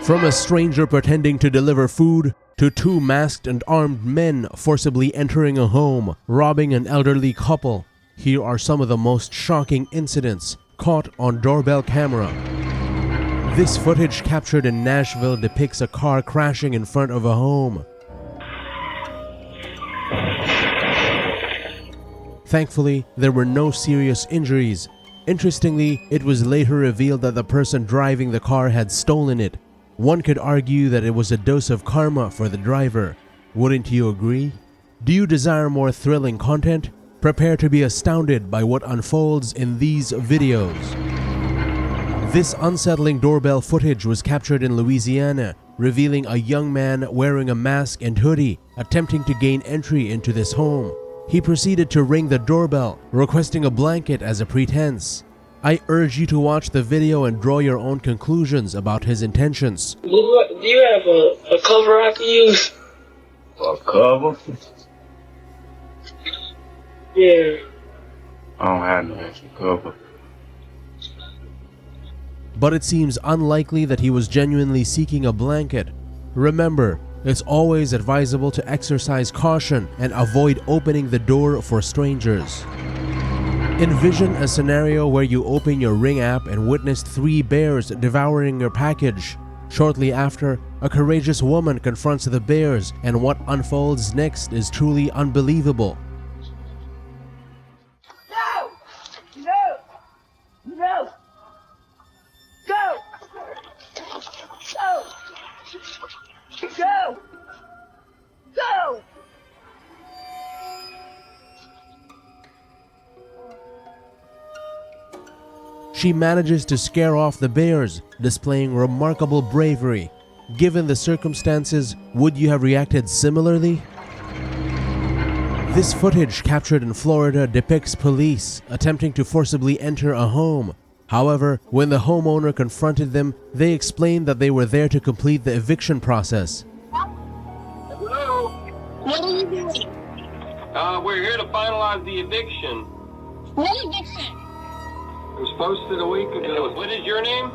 From a stranger pretending to deliver food to two masked and armed men forcibly entering a home, robbing an elderly couple, here are some of the most shocking incidents caught on doorbell camera. This footage captured in Nashville depicts a car crashing in front of a home. Thankfully, there were no serious injuries. Interestingly, it was later revealed that the person driving the car had stolen it. One could argue that it was a dose of karma for the driver. Wouldn't you agree? Do you desire more thrilling content? Prepare to be astounded by what unfolds in these videos. This unsettling doorbell footage was captured in Louisiana, revealing a young man wearing a mask and hoodie attempting to gain entry into this home. He proceeded to ring the doorbell, requesting a blanket as a pretense. I urge you to watch the video and draw your own conclusions about his intentions. Do you have a cover I can use? A cover? Yeah. I don't have no extra cover. But it seems unlikely that he was genuinely seeking a blanket. Remember, it's always advisable to exercise caution and avoid opening the door for strangers. Envision a scenario where you open your Ring app and witness 3 bears devouring your package. Shortly after, a courageous woman confronts the bears, and what unfolds next is truly unbelievable. No! No! No! Go! Go! Go! Go! She manages to scare off the bears, displaying remarkable bravery. Given the circumstances, would you have reacted similarly? This footage captured in Florida depicts police attempting to forcibly enter a home. However, when the homeowner confronted them, they explained that they were there to complete the eviction process. Hello? What are you doing? We're here to finalize the eviction. What eviction? It was posted a week ago. What is your name?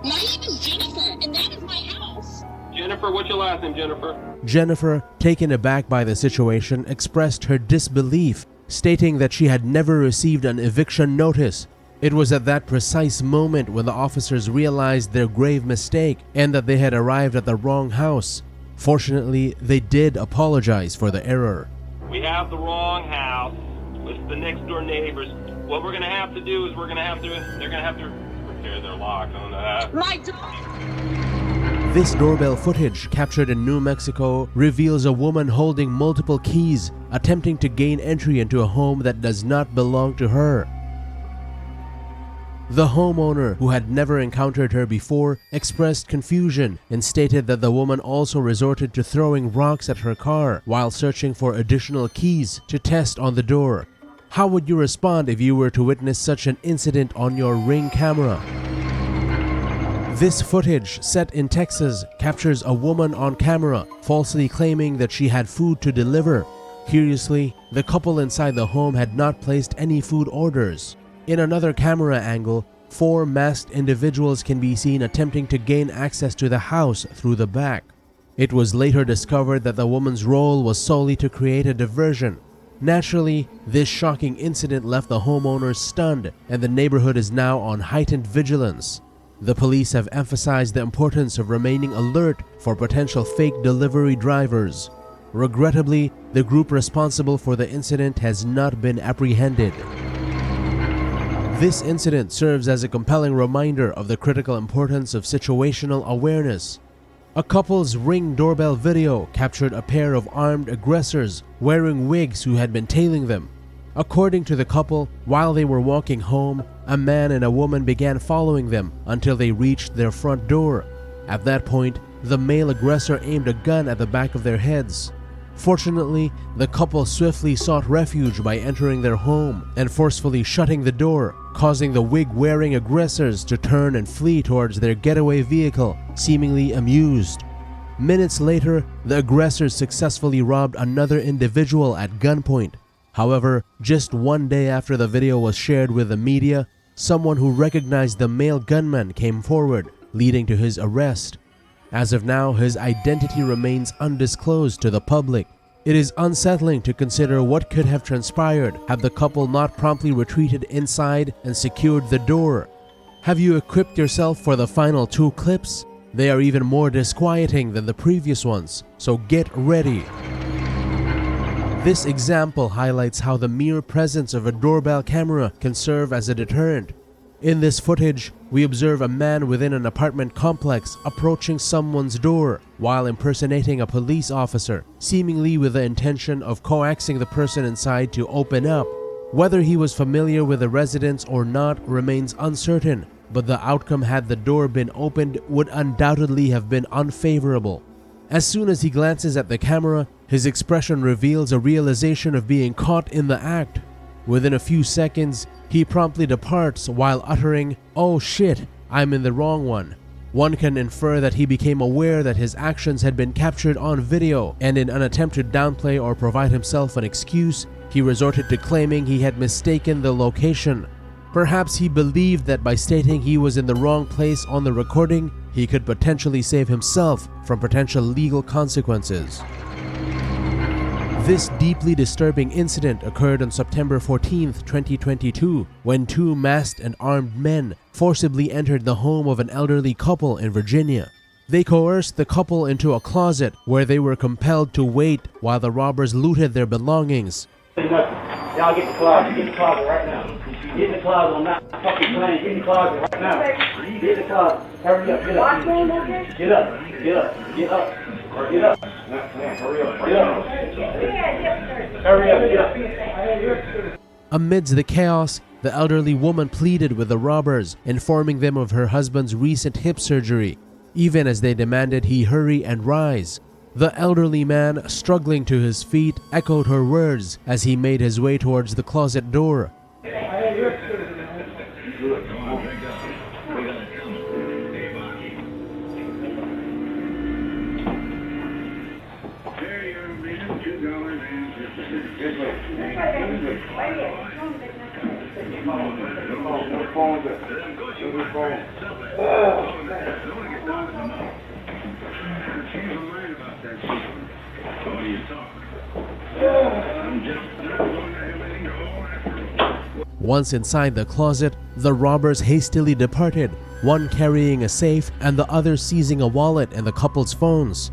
My name is Jennifer, and that is my house. Jennifer, what's your last name, Jennifer? Jennifer, taken aback by the situation, expressed her disbelief, stating that she had never received an eviction notice. It was at that precise moment when the officers realized their grave mistake and that they had arrived at the wrong house. Fortunately, they did apologize for the error. We have the wrong house with the next door neighbors. What we're gonna have to do is they're gonna have to repair their lock on that. My door. This doorbell footage captured in New Mexico reveals a woman holding multiple keys, attempting to gain entry into a home that does not belong to her. The homeowner, who had never encountered her before, expressed confusion and stated that the woman also resorted to throwing rocks at her car while searching for additional keys to test on the door. How would you respond if you were to witness such an incident on your Ring camera? This footage, set in Texas, captures a woman on camera falsely claiming that she had food to deliver. Curiously, the couple inside the home had not placed any food orders. In another camera angle, 4 masked individuals can be seen attempting to gain access to the house through the back. It was later discovered that the woman's role was solely to create a diversion. Naturally, this shocking incident left the homeowners stunned, and the neighborhood is now on heightened vigilance. The police have emphasized the importance of remaining alert for potential fake delivery drivers. Regrettably, the group responsible for the incident has not been apprehended. This incident serves as a compelling reminder of the critical importance of situational awareness. A couple's Ring doorbell video captured a pair of armed aggressors wearing wigs who had been tailing them. According to the couple, while they were walking home, a man and a woman began following them until they reached their front door. At that point, the male aggressor aimed a gun at the back of their heads. Fortunately, the couple swiftly sought refuge by entering their home and forcefully shutting the door, causing the wig-wearing aggressors to turn and flee towards their getaway vehicle, seemingly amused. Minutes later, the aggressors successfully robbed another individual at gunpoint. However, just one day after the video was shared with the media, someone who recognized the male gunman came forward, leading to his arrest. As of now, his identity remains undisclosed to the public. It is unsettling to consider what could have transpired had the couple not promptly retreated inside and secured the door. Have you equipped yourself for the final 2 clips? They are even more disquieting than the previous ones, so get ready. This example highlights how the mere presence of a doorbell camera can serve as a deterrent. In this footage, we observe a man within an apartment complex approaching someone's door while impersonating a police officer, seemingly with the intention of coaxing the person inside to open up. Whether he was familiar with the residents or not remains uncertain, but the outcome had the door been opened would undoubtedly have been unfavorable. As soon as he glances at the camera, his expression reveals a realization of being caught in the act. Within a few seconds, he promptly departs while uttering, "Oh shit, I'm in the wrong one." One can infer that he became aware that his actions had been captured on video, and in an attempt to downplay or provide himself an excuse, he resorted to claiming he had mistaken the location. Perhaps he believed that by stating he was in the wrong place on the recording, he could potentially save himself from potential legal consequences. This deeply disturbing incident occurred on September 14, 2022, when 2 masked and armed men forcibly entered the home of an elderly couple in Virginia. They coerced the couple into a closet where they were compelled to wait while the robbers looted their belongings. Y'all get in the closet. Get in the closet right now. Get in the closet. I'm not fucking playing. Get in the closet right now. Get in the closet. Hurry up. Get up. Get up. Get up. Get up. Get up. Hurry up. Get up. Hurry up. Get up. Amidst the chaos, the elderly woman pleaded with the robbers, informing them of her husband's recent hip surgery, even as they demanded he hurry and rise. The elderly man, struggling to his feet, echoed her words as he made his way towards the closet door. Once inside the closet, the robbers hastily departed, one carrying a safe and the other seizing a wallet and the couple's phones.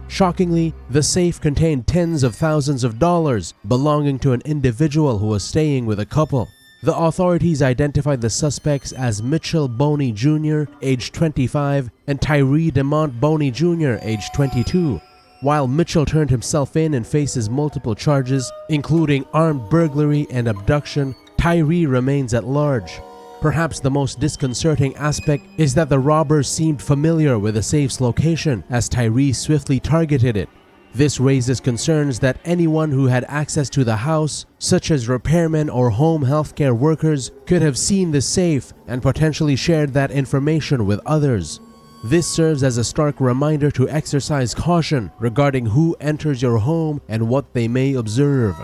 Shockingly, the safe contained tens of thousands of dollars belonging to an individual who was staying with a couple. The authorities identified the suspects as Mitchell Boney Jr., age 25, and Tyree DeMont Boney Jr., age 22. While Mitchell turned himself in and faces multiple charges, including armed burglary and abduction, Tyree remains at large. Perhaps the most disconcerting aspect is that the robbers seemed familiar with the safe's location as Tyree swiftly targeted it. This raises concerns that anyone who had access to the house, such as repairmen or home healthcare workers, could have seen the safe and potentially shared that information with others. This serves as a stark reminder to exercise caution regarding who enters your home and what they may observe.